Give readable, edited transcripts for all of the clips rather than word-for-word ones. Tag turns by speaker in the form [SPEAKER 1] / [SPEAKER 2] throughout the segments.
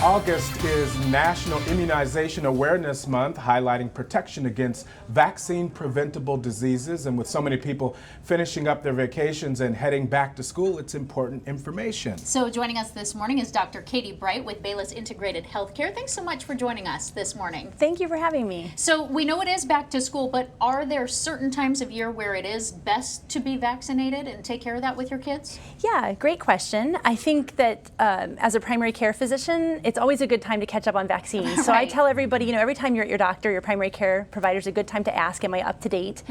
[SPEAKER 1] August is National Immunization Awareness Month, highlighting protection against vaccine-preventable diseases. And with so many people finishing up their vacations and heading back to school, it's important information.
[SPEAKER 2] So joining us this morning is Dr. Katie Bright with Bayless Integrated Healthcare. Thanks so much for joining us this morning.
[SPEAKER 3] Thank you for having me.
[SPEAKER 2] So we know it is back to school, but are there certain times of year where it is best to be vaccinated and take care of that with your kids?
[SPEAKER 3] Yeah, great question. I think that as a primary care physician, it's always a good time to catch up on vaccines.
[SPEAKER 2] Right.
[SPEAKER 3] So I tell everybody, every time you're at your doctor, your primary care provider is a good time to ask, am I up to date?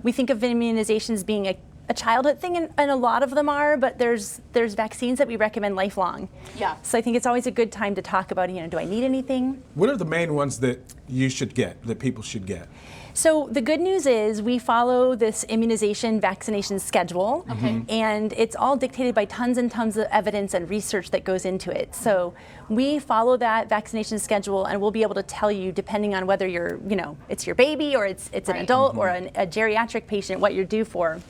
[SPEAKER 3] We think of immunizations being a childhood thing, and a lot of them are, but there's vaccines that we recommend lifelong.
[SPEAKER 2] Yeah.
[SPEAKER 3] So I think it's always a good time to talk about, do I need anything?
[SPEAKER 1] What are the main ones that you should get, that people should get?
[SPEAKER 3] So the good news is we follow this immunization vaccination schedule, and it's all dictated by tons and tons of evidence and research that goes into it. So we follow that vaccination schedule, and we'll be able to tell you, depending on whether you're, it's your baby or it's an adult or a geriatric patient, what you're due for.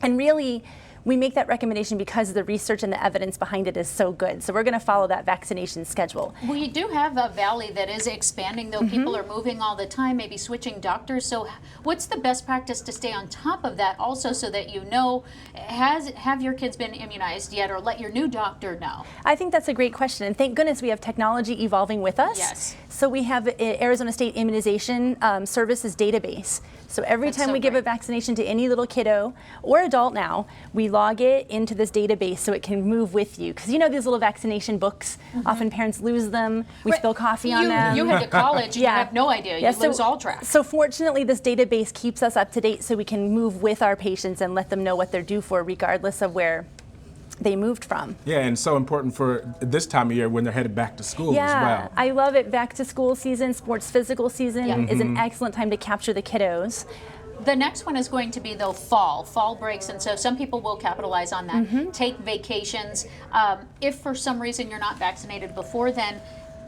[SPEAKER 3] And really, we make that recommendation because the research and the evidence behind it is so good. So we're going to follow that vaccination schedule.
[SPEAKER 2] We do have a valley that is expanding, though. People are moving all the time, maybe switching doctors. So what's the best practice to stay on top of that also, so that have your kids been immunized yet, or let your new doctor know?
[SPEAKER 3] I think that's a great question, and thank goodness we have technology evolving with us.
[SPEAKER 2] Yes.
[SPEAKER 3] So we have Arizona State Immunization Services database. So every time we give a vaccination to any little kiddo or adult now, we log it into this database so it can move with you. Because these little vaccination books, often parents lose them, we spill coffee on them.
[SPEAKER 2] You head to college and you have no idea, you lose all track.
[SPEAKER 3] So fortunately, this database keeps us up to date so we can move with our patients and let them know what they're due for, regardless of where they moved from.
[SPEAKER 1] Yeah, and so important for this time of year when they're headed back to school as well.
[SPEAKER 3] I love it. Back to school season, sports physical season is an excellent time to capture the kiddos.
[SPEAKER 2] The next one is going to be, though, fall breaks, and so some people will capitalize on that. Take vacations. If for some reason you're not vaccinated before then,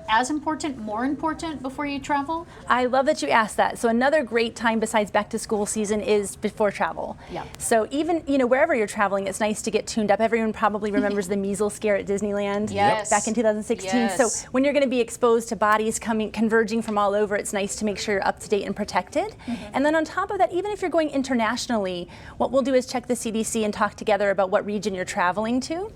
[SPEAKER 2] as important, more important before you travel?
[SPEAKER 3] I love that you asked that. So another great time besides back to school season is before travel.
[SPEAKER 2] Yeah.
[SPEAKER 3] So even, wherever you're traveling, it's nice to get tuned up. Everyone probably remembers the measles scare at Disneyland back in 2016.
[SPEAKER 2] Yes.
[SPEAKER 3] So when you're going to be exposed to bodies converging from all over, it's nice to make sure you're up to date and protected. And then on top of that, even if you're going internationally, what we'll do is check the CDC and talk together about what region you're traveling to.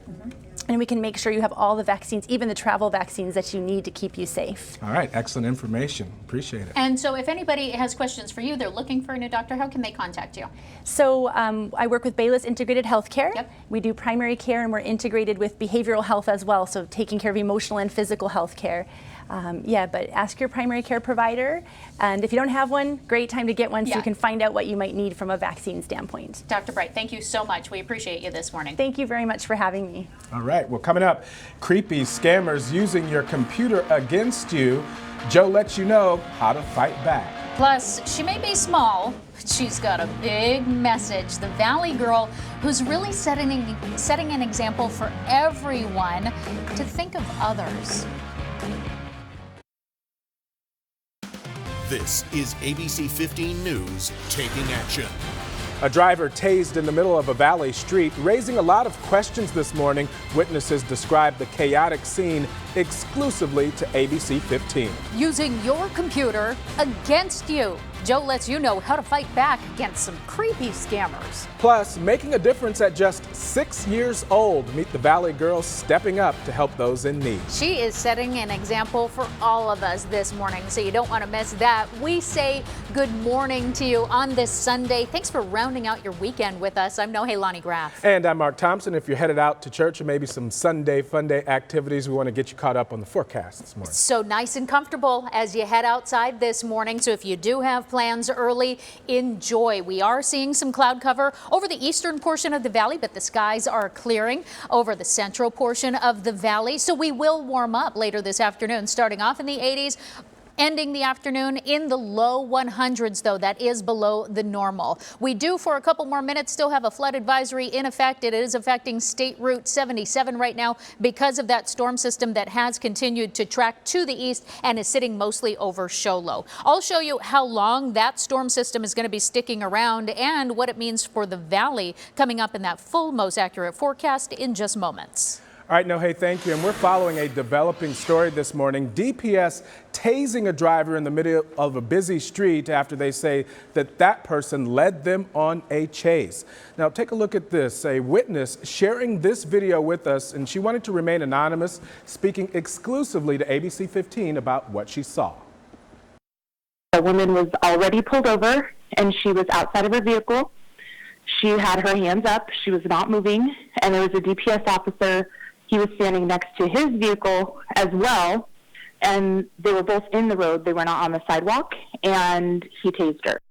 [SPEAKER 3] And we can make sure you have all the vaccines, even the travel vaccines that you need to keep you safe.
[SPEAKER 1] All right, excellent information. Appreciate it.
[SPEAKER 2] And so if anybody has questions for you, they're looking for a new doctor, how can they contact you?
[SPEAKER 3] So I work with Bayless Integrated Healthcare. We do primary care, and we're integrated with behavioral health as well, so taking care of emotional and physical health care. But ask your primary care provider, and if you don't have one, great time to get one so you can find out what you might need from a vaccine standpoint.
[SPEAKER 2] Dr. Bright, thank you so much. We appreciate you this morning.
[SPEAKER 3] Thank you very much for having me.
[SPEAKER 1] All right, well, coming up, creepy scammers using your computer against you. Joe lets you know how to fight back.
[SPEAKER 2] Plus, she may be small, but she's got a big message. The Valley girl who's really setting an example for everyone to think of others.
[SPEAKER 4] This is ABC15 News Taking Action.
[SPEAKER 1] A driver tased in the middle of a valley street, raising a lot of questions this morning. Witnesses describe the chaotic scene exclusively to ABC15.
[SPEAKER 2] Using your computer against you. Joe lets you know how to fight back against some creepy scammers.
[SPEAKER 1] Plus, making a difference at just 6 years old. Meet the Valley girl stepping up to help those in need.
[SPEAKER 2] She is setting an example for all of us this morning, so you don't want to miss that. We say good morning to you on this Sunday. Thanks for rounding out your weekend with us. I'm Nohelani Graff.
[SPEAKER 1] And I'm Mark Thompson. If you're headed out to church or maybe some Sunday fun day activities, we want to get you caught up on the forecast this morning.
[SPEAKER 2] So nice and comfortable as you head outside this morning. So if you do have plans early, enjoy. We are seeing some cloud cover over the eastern portion of the valley, but the skies are clearing over the central portion of the valley. So we will warm up later this afternoon, starting off in the 80s. Ending the afternoon in the low 100s, though. That is below the normal. We do, for a couple more minutes, still have a flood advisory in effect. It is affecting State Route 77 right now because of that storm system that has continued to track to the east and is sitting mostly over Show Low. I'll show you how long that storm system is going to be sticking around and what it means for the valley coming up in that full, most accurate forecast in just moments.
[SPEAKER 1] All right, no, hey, thank you. And we're following a developing story this morning. DPS tasing a driver in the middle of a busy street after they say that person led them on a chase. Now, take a look at this. A witness sharing this video with us, and she wanted to remain anonymous, speaking exclusively to ABC15 about what she saw.
[SPEAKER 5] The woman was already pulled over, and she was outside of her vehicle. She had her hands up. She was not moving, and there was a DPS officer. He was standing next to his vehicle as well, and they were both in the road. They were not on the sidewalk, and he tased her.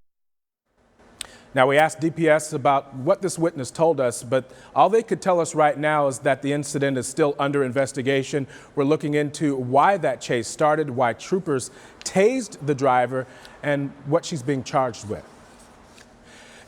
[SPEAKER 1] Now, we asked DPS about what this witness told us, but all they could tell us right now is that the incident is still under investigation. We're looking into why that chase started, why troopers tased the driver, and what she's being charged with.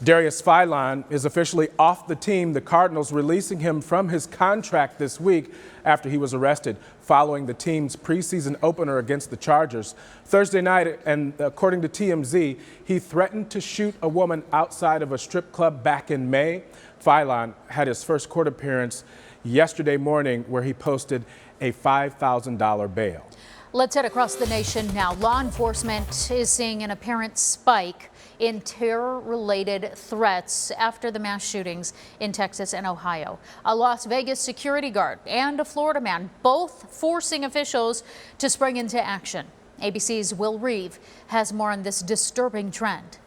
[SPEAKER 1] Phylon is officially off the team, the Cardinals releasing him from his contract this week after he was arrested following the team's preseason opener against the Chargers. Thursday night, and according to TMZ, he threatened to shoot a woman outside of a strip club back in May. Phylon had his first court appearance yesterday morning where he posted a $5,000 bail.
[SPEAKER 2] Let's head across the nation now. Law enforcement is seeing an apparent spike in terror-related threats after the mass shootings in Texas and Ohio. A Las Vegas security guard and a Florida man, both forcing officials to spring into action. ABC's Will Reeve has more on this disturbing trend.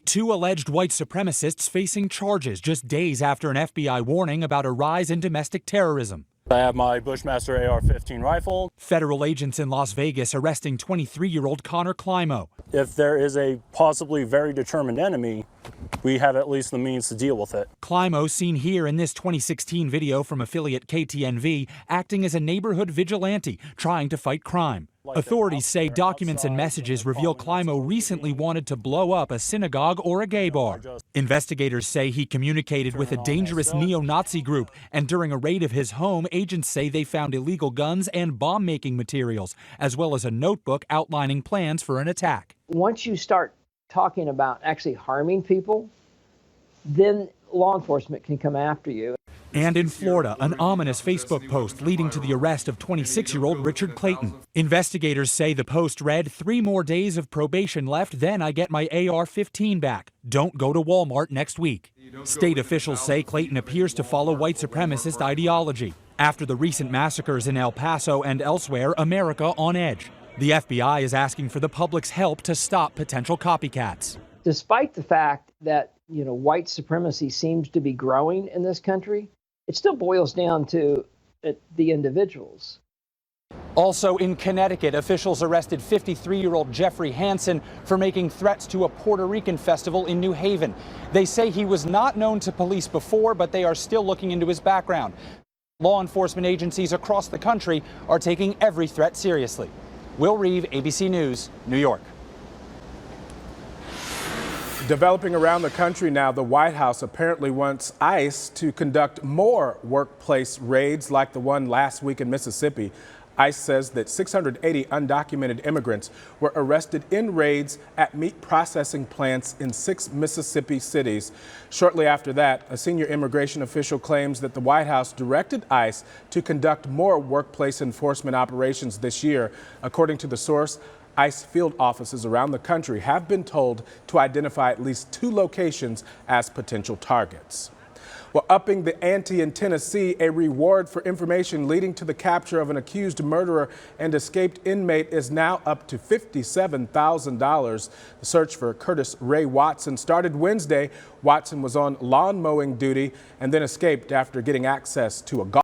[SPEAKER 6] Two alleged white supremacists facing charges just days after an FBI warning about a rise in domestic terrorism.
[SPEAKER 7] I have my Bushmaster AR-15 rifle.
[SPEAKER 6] Federal agents in Las Vegas arresting 23-year-old Connor Climo.
[SPEAKER 7] If there is a possibly very determined enemy, we have at least the means to deal with it.
[SPEAKER 6] Climo, seen here in this 2016 video from affiliate KTNV, acting as a neighborhood vigilante trying to fight crime. Authorities say documents and messages reveal Climo recently wanted to blow up a synagogue or a gay bar. Investigators say he communicated with a dangerous neo-Nazi group, and during a raid of his home, agents say they found illegal guns and bomb-making materials, as well as a notebook outlining plans for an attack.
[SPEAKER 8] Once you start talking about actually harming people, then law enforcement can come after you.
[SPEAKER 6] And in Florida, an ominous Facebook post leading to the arrest of 26-year-old Richard Clayton. Investigators say the post read, "3 more days of probation left, then I get my AR-15 back. Don't go to Walmart next week." State officials say Clayton appears to follow white supremacist ideology. After the recent massacres in El Paso and elsewhere, America on edge. The FBI is asking for the public's help to stop potential copycats.
[SPEAKER 8] Despite the fact that, white supremacy seems to be growing in this country, it still boils down to the individuals.
[SPEAKER 6] Also in Connecticut, officials arrested 53-year-old Jeffrey Hansen for making threats to a Puerto Rican festival in New Haven. They say he was not known to police before, but they are still looking into his background. Law enforcement agencies across the country are taking every threat seriously. Will Reeve, ABC News, New York.
[SPEAKER 1] Developing around the country now, the White House apparently wants ICE to conduct more workplace raids like the one last week in Mississippi. ICE says that 680 undocumented immigrants were arrested in raids at meat processing plants in 6 Mississippi cities. Shortly after that, a senior immigration official claims that the White House directed ICE to conduct more workplace enforcement operations this year. According to the source, ICE field offices around the country have been told to identify at least 2 locations as potential targets. Well, upping the ante in Tennessee, a reward for information leading to the capture of an accused murderer and escaped inmate is now up to $57,000. The search for Curtis Ray Watson started Wednesday. Watson was on lawn mowing duty and then escaped after getting access to a golf